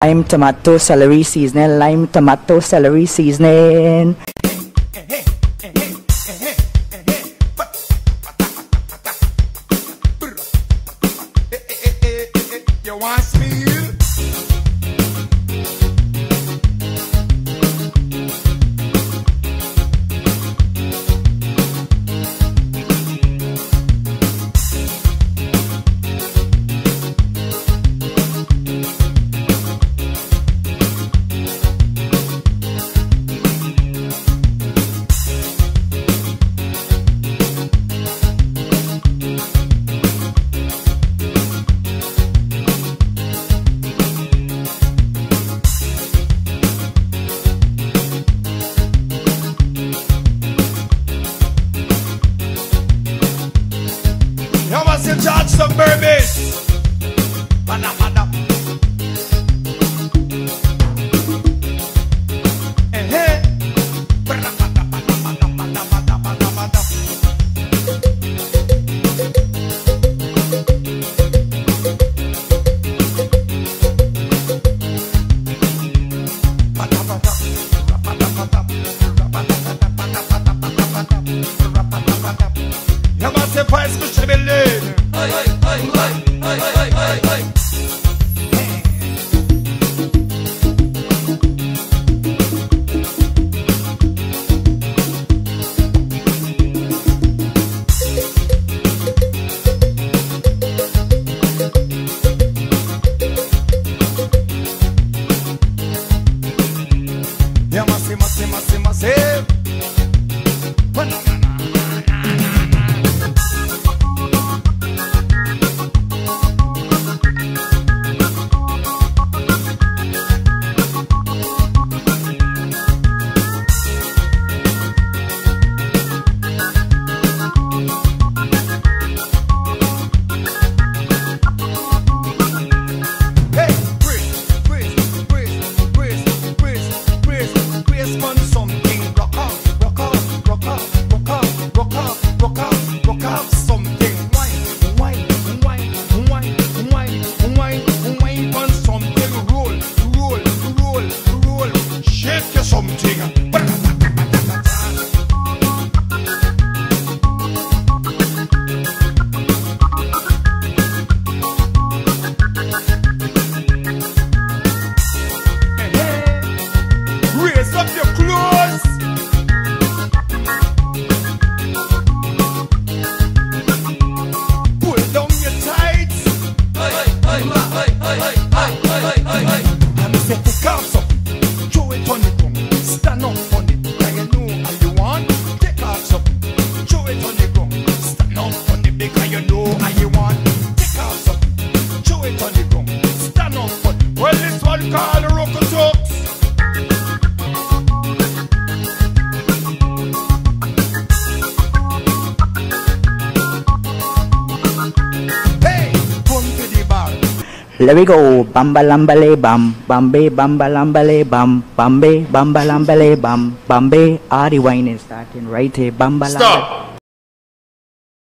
Lime, tomato, celery seasoning. Lime, tomato, celery seasoning. You want speed? Charge some bourbons. There we go. Bamba lambale bam, bambe bamba lambale bam, bambe bamba lambale bam, bambe. Ah, the wine is starting right here. Bamba. Stop.